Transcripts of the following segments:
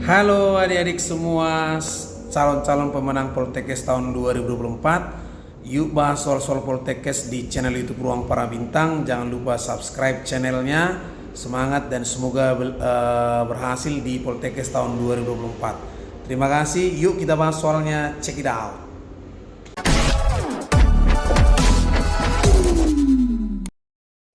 Halo adik-adik semua, calon-calon pemenang Poltekkes tahun 2024. Yuk bahas soal-soal Poltekkes di channel YouTube Ruang Para Bintang. Jangan lupa subscribe channelnya. Semangat dan semoga berhasil di Poltekkes tahun 2024. Terima kasih. Yuk kita bahas soalnya. Check it out.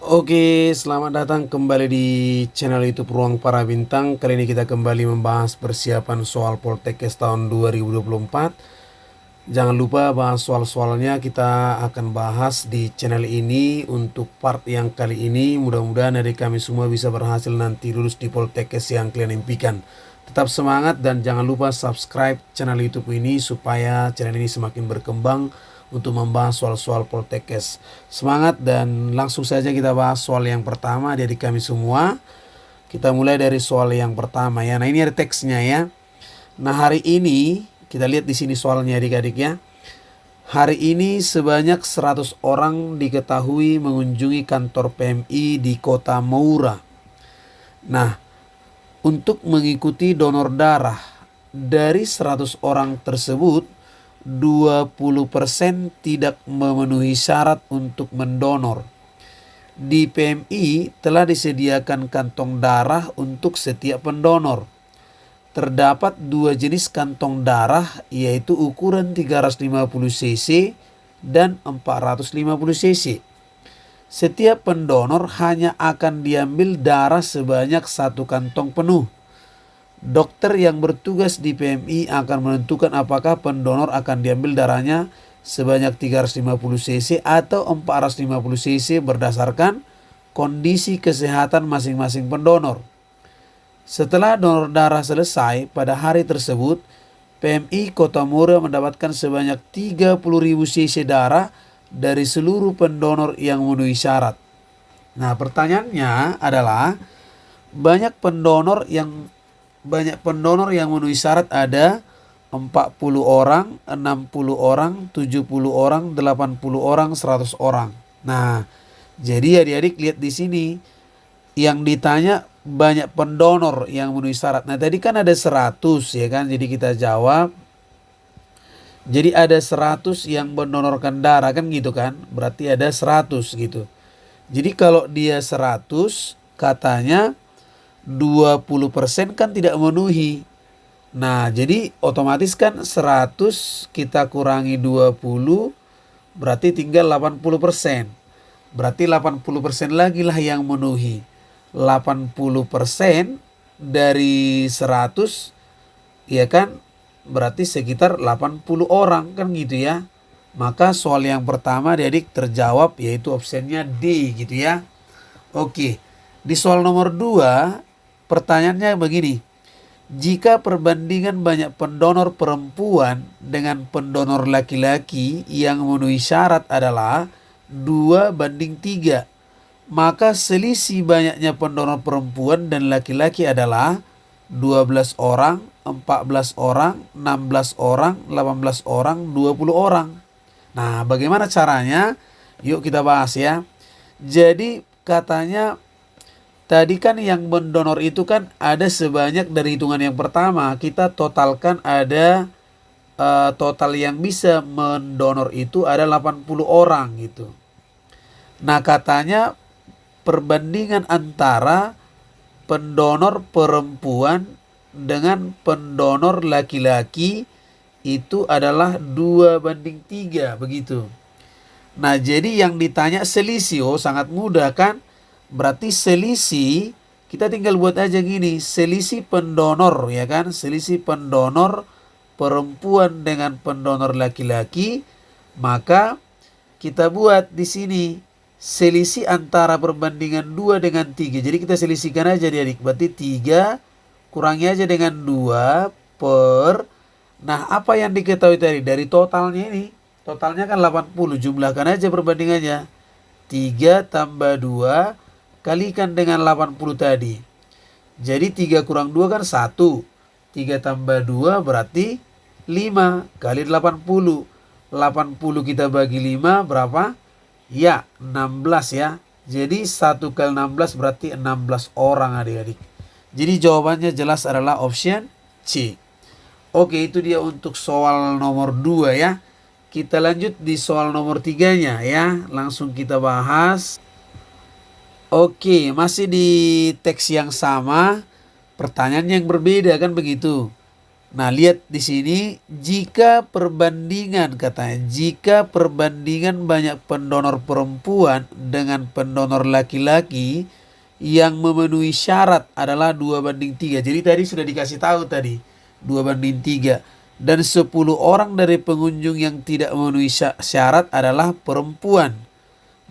Oke, selamat datang kembali di channel YouTube Ruang Para Bintang. Kali ini kita kembali membahas persiapan soal Poltekkes tahun 2024. Jangan lupa bahas soal-soalnya kita akan bahas di channel ini untuk part yang kali ini. Mudah-mudahan dari kami semua bisa berhasil nanti lulus di Poltekkes yang kalian impikan. Tetap semangat dan jangan lupa subscribe channel YouTube ini supaya channel ini semakin berkembang untuk membahas soal-soal Poltekkes. Semangat dan langsung saja kita bahas soal yang pertama dari kami semua. Kita mulai dari soal yang pertama ya. Nah, ini ada teksnya ya. Nah, hari ini kita lihat di sini soalnya adik-adik ya. Hari ini sebanyak 100 orang diketahui mengunjungi kantor PMI di Kota Moura. Nah, untuk mengikuti donor darah, dari 100 orang tersebut 20% tidak memenuhi syarat untuk mendonor. Di PMI telah disediakan kantong darah untuk setiap pendonor. Terdapat dua jenis kantong darah, yaitu ukuran 350 cc dan 450 cc. Setiap pendonor hanya akan diambil darah sebanyak satu kantong penuh. Dokter yang bertugas di PMI akan menentukan apakah pendonor akan diambil darahnya sebanyak 350 cc atau 450 cc berdasarkan kondisi kesehatan masing-masing pendonor. Setelah donor darah selesai pada hari tersebut, PMI Kota Moura mendapatkan sebanyak 30.000 cc darah dari seluruh pendonor yang memenuhi syarat. Nah, pertanyaannya adalah banyak pendonor yang memenuhi syarat ada 40 orang, 60 orang, 70 orang, 80 orang, 100 orang. Nah, jadi adik-adik lihat di sini yang ditanya banyak pendonor yang memenuhi syarat. Nah, tadi kan ada 100 ya kan. Jadi kita jawab. Jadi ada 100 yang mendonorkan darah kan gitu kan. Berarti ada 100 gitu. Jadi kalau dia 100 katanya 20% kan tidak memenuhi. Nah, jadi otomatis kan 100 kita kurangi 20 berarti tinggal 80%. Berarti 80% lagi lah yang memenuhi. 80% dari 100 ya kan berarti sekitar 80 orang kan gitu ya. Maka soal yang pertama adik terjawab yaitu opsinya D gitu ya. Oke. Di soal nomor 2 pertanyaannya begini, jika perbandingan banyak pendonor perempuan dengan pendonor laki-laki yang memenuhi syarat adalah 2:3, maka selisih banyaknya pendonor perempuan dan laki-laki adalah 12 orang, 14 orang, 16 orang, 18 orang, 20 orang. Nah, bagaimana caranya? Yuk kita bahas ya. Jadi katanya tadi kan yang mendonor itu kan ada sebanyak dari hitungan yang pertama. Kita totalkan ada total yang bisa mendonor itu ada 80 orang gitu. Nah katanya perbandingan antara pendonor perempuan dengan pendonor laki-laki itu adalah 2:3 begitu. Nah jadi yang ditanya selisih, sangat mudah kan? Berarti selisih kita tinggal buat aja gini, selisih pendonor ya kan, selisih pendonor perempuan dengan pendonor laki-laki, maka kita buat di sini selisih antara perbandingan 2 dengan 3. Jadi kita selisihkan aja adik, berarti 3 kurangi aja dengan 2 per, nah apa yang diketahui tadi dari totalnya ini, totalnya kan 80, jumlahkan aja perbandingannya, 3 tambah 2 kalikan dengan 80 tadi. Jadi 3 kurang 2 kan 1. 3 tambah 2 berarti 5 kali 80. 80 kita bagi 5 berapa? Ya 16 ya. Jadi 1 kali 16 berarti 16 orang adik-adik. Jadi jawabannya jelas adalah option C. Oke, itu dia untuk soal nomor 2 ya. Kita lanjut di soal nomor 3-nya ya. Langsung kita bahas. Oke, masih di teks yang sama, pertanyaan yang berbeda kan begitu. Nah, lihat di sini, jika perbandingan katanya, jika perbandingan banyak pendonor perempuan dengan pendonor laki-laki yang memenuhi syarat adalah 2:3. Jadi tadi sudah dikasih tahu tadi, 2:3. Dan 10 orang dari pengunjung yang tidak memenuhi syarat adalah perempuan.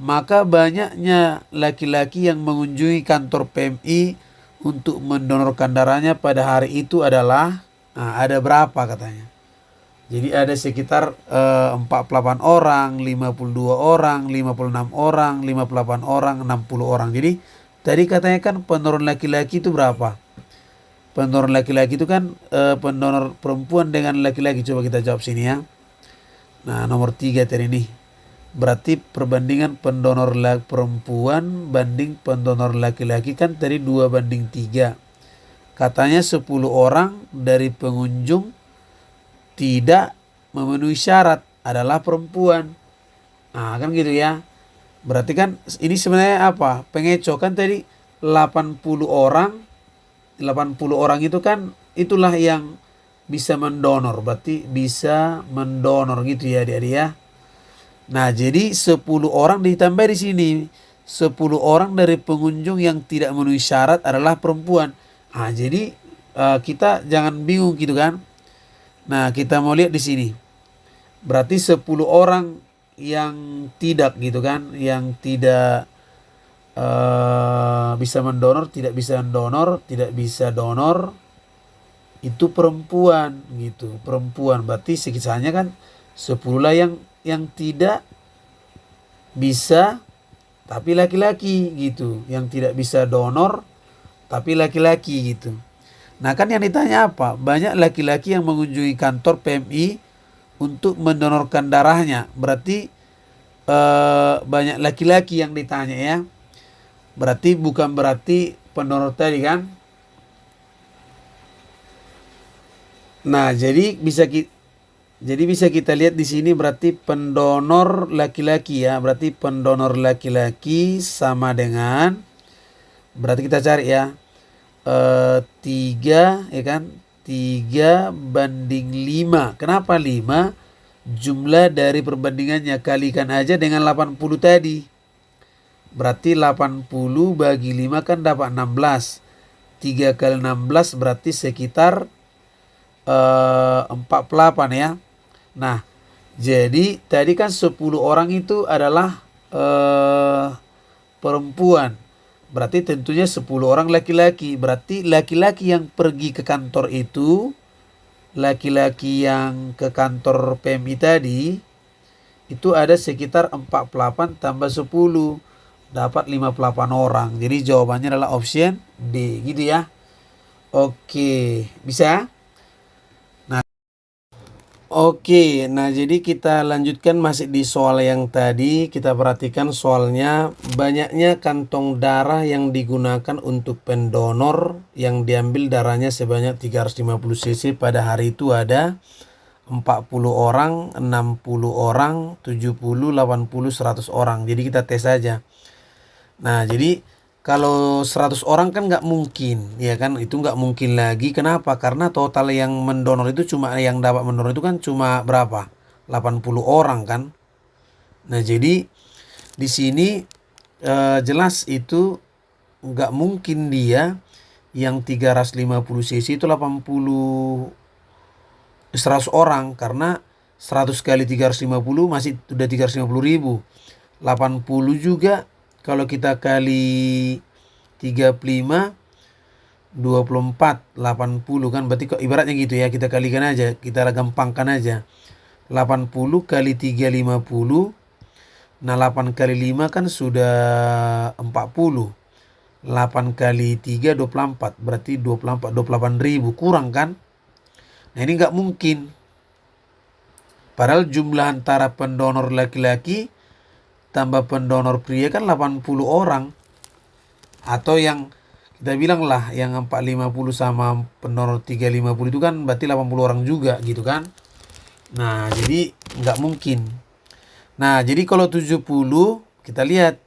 Maka banyaknya laki-laki yang mengunjungi kantor PMI untuk mendonorkan darahnya pada hari itu adalah, ada berapa katanya. Jadi ada sekitar 48 orang, 52 orang, 56 orang, 58 orang, 60 orang. Jadi tadi katanya kan pendonor laki-laki itu berapa? Pendonor laki-laki itu kan pendonor perempuan dengan laki-laki. Coba kita jawab sini ya. Nah, nomor 3 tadi nih. Berarti perbandingan pendonor perempuan banding pendonor laki-laki kan tadi 2:3. Katanya 10 orang dari pengunjung tidak memenuhi syarat adalah perempuan. Nah, kan gitu ya. Berarti kan ini sebenarnya apa? Pengecoh kan tadi 80 orang. 80 orang itu kan itulah yang bisa mendonor. Berarti bisa mendonor gitu ya adik-adik ya. Nah, jadi 10 orang ditambah di sini. 10 orang dari pengunjung yang tidak memenuhi syarat adalah perempuan. Nah, jadi kita jangan bingung gitu kan. Nah, kita mau lihat di sini. Berarti 10 orang yang tidak gitu kan, yang tidak bisa mendonor, tidak bisa mendonor, tidak bisa donor, itu perempuan gitu. Perempuan berarti sisanya kan 10 lah yang tidak bisa tapi laki-laki gitu, yang tidak bisa donor tapi laki-laki gitu. Nah, kan yang ditanya apa? Banyak laki-laki yang mengunjungi kantor PMI untuk mendonorkan darahnya. Berarti banyak laki-laki yang ditanya ya. Berarti bukan berarti pendonor tadi kan. Nah, jadi bisa kita lihat di sini berarti pendonor laki-laki ya. Berarti pendonor laki-laki sama dengan, berarti kita cari ya, 3 ya kan, 3:5. Kenapa 5? Jumlah dari perbandingannya kalikan aja dengan 80 tadi. Berarti 80 bagi 5 kan dapat 16. 3 kali 16 berarti sekitar 48 ya. Nah, jadi tadi kan 10 orang itu adalah perempuan. Berarti tentunya 10 orang laki-laki. Berarti laki-laki yang pergi ke kantor itu, laki-laki yang ke kantor PMI tadi, itu ada sekitar 48 tambah 10. Dapat 58 orang. Jadi jawabannya adalah option D gitu ya. Oke, bisa? Oke, nah jadi kita lanjutkan masih di soal yang tadi. Kita perhatikan soalnya, banyaknya kantong darah yang digunakan untuk pendonor yang diambil darahnya sebanyak 350 cc pada hari itu ada 40 orang, 60 orang, 70, 80, 100 orang. Jadi kita tes saja. Nah, jadi kalau 100 orang kan nggak mungkin, ya kan? Itu nggak mungkin lagi. Kenapa? Karena total yang mendonor itu yang dapat mendonor itu kan cuma berapa? 80 orang kan? Nah, jadi di sini jelas itu nggak mungkin dia yang 350 cc itu 100 orang, karena 100 kali 350 masih udah 350.000. 80 juga kalau kita kali 35, 24, 80 kan, berarti kok ibaratnya gitu ya, kita kalikan aja, kita gampangkan aja. 80 kali 3, 50. Nah, 8 kali 5 kan sudah 40. 8 kali 3, 24. Berarti 24, 28.000. Kurang kan? Nah, ini nggak mungkin. Padahal jumlah antara pendonor laki-laki tambah pendonor pria kan 80 orang. Atau yang Kita bilang lah yang 450 sama pendonor 350 itu kan berarti 80 orang juga gitu kan. Nah, jadi nggak mungkin. Nah, jadi kalau 70 kita lihat.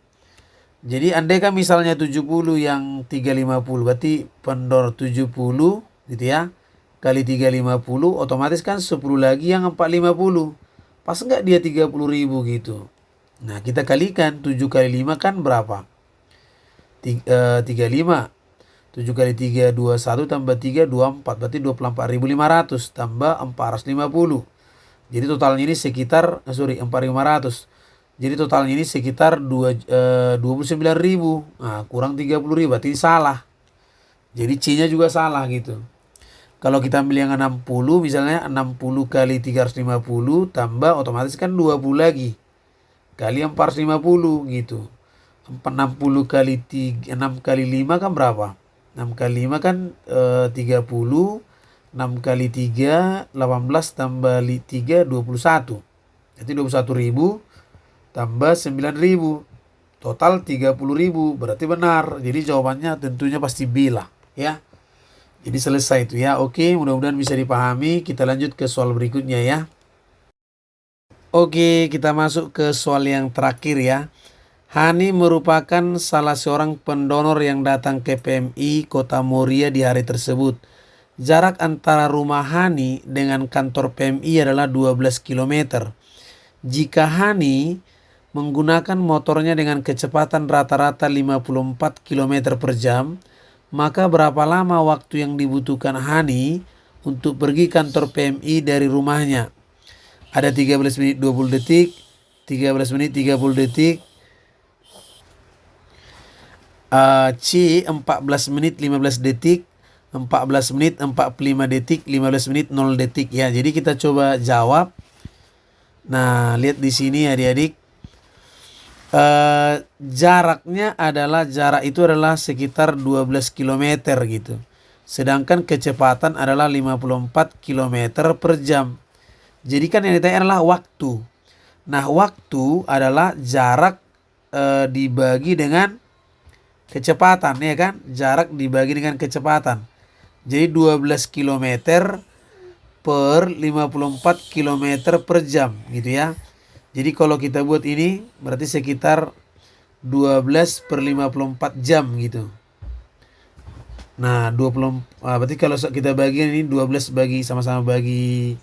Jadi andai kan misalnya 70 yang 350 berarti pendonor 70 gitu ya. Kali 350 otomatis kan 10 lagi yang 450. Pas nggak dia 30.000 gitu. Nah, kita kalikan 7 kali 5 kan berapa? 35. 7 kali 3 21 tambah 3 24 berarti 24.500 tambah 450. Jadi totalnya ini sekitar 4.500. Jadi totalnya ini sekitar 29.000. Nah, kurang 30.000 berarti salah. Jadi C-nya juga salah gitu. Kalau kita ambil yang 60 misalnya 60 kali 350 tambah otomatis kan 20 lagi. Kali 450 gitu. 60 kali 3, 6 kali 5 kan berapa? 6 kali 5 kan 30. 6 kali 3 18 tambah 3 21. Jadi 21.000 tambah 9.000. Total 30.000. Berarti benar. Jadi jawabannya tentunya pasti B lah ya. Jadi selesai itu ya. Oke, mudah-mudahan bisa dipahami. Kita lanjut ke soal berikutnya ya. Oke, kita masuk ke soal yang terakhir ya. Hani merupakan salah seorang pendonor yang datang ke PMI Kota Moria di hari tersebut. Jarak antara rumah Hani dengan kantor PMI adalah 12 km. Jika Hani menggunakan motornya dengan kecepatan rata-rata 54 km per jam, maka berapa lama waktu yang dibutuhkan Hani untuk pergi kantor PMI dari rumahnya? Ada 13 menit 20 detik, 13 menit 30 detik, C 14 menit 15 detik, 14 menit 45 detik, 15 menit 0 detik ya. Jadi kita coba jawab. Nah, lihat di sini adik-adik. Jaraknya jarak itu adalah sekitar 12 km gitu. Sedangkan kecepatan adalah 54 km per jam. Jadi kan yang ditanya adalah waktu. Nah, waktu adalah jarak dibagi dengan kecepatan ya kan? Jarak dibagi dengan kecepatan. Jadi 12 km per 54 km per jam gitu ya. Jadi kalau kita buat ini berarti sekitar 12 per 54 jam gitu. Nah, berarti kalau kita bagi ini 12 bagi sama-sama bagi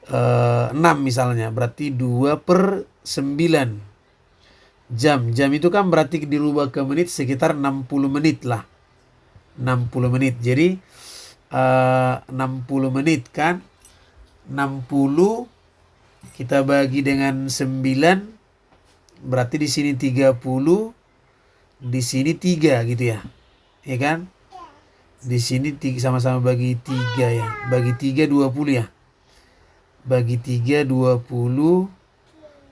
6 misalnya. Berarti 2 per 9 jam. Jam itu kan berarti dirubah ke menit sekitar 60 menit lah. 60 menit. Jadi 60 menit kan. 60 kita bagi dengan 9 berarti di sini 30, di sini 3 gitu ya. Ya kan? Di sini sama-sama bagi 3 ya. Bagi 3 20 ya. Bagi 3 20.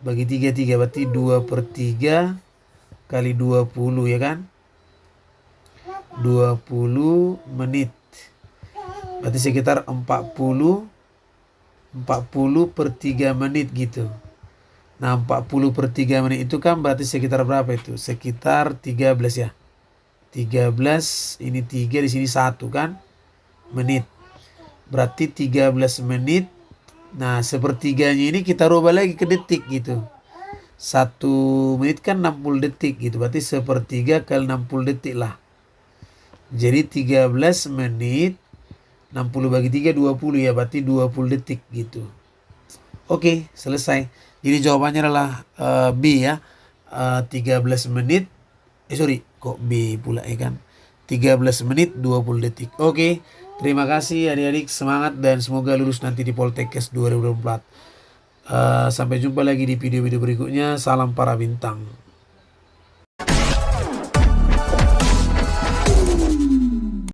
Bagi 3 3 berarti 2 per 3 kali 20 ya kan. 20 menit. Berarti sekitar 40 per 3 menit gitu. Nah 40 per 3 menit itu kan berarti sekitar berapa itu? Sekitar 13 ya. 13 ini 3 di sini 1 kan menit. Berarti 13 menit. Nah sepertiganya ini kita rubah lagi ke detik gitu. 1 menit kan 60 detik gitu. Berarti sepertiga kali 60 detik lah. Jadi 13 menit 60 bagi 3 20 ya. Berarti 20 detik gitu. Oke, selesai. Jadi jawabannya adalah B ya. 13 menit. Kok B pula ya kan. 13 menit 20 detik. Oke, terima kasih adik-adik. Semangat dan semoga lulus nanti di Poltekkes 2024. Sampai jumpa lagi di video-video berikutnya. Salam para bintang.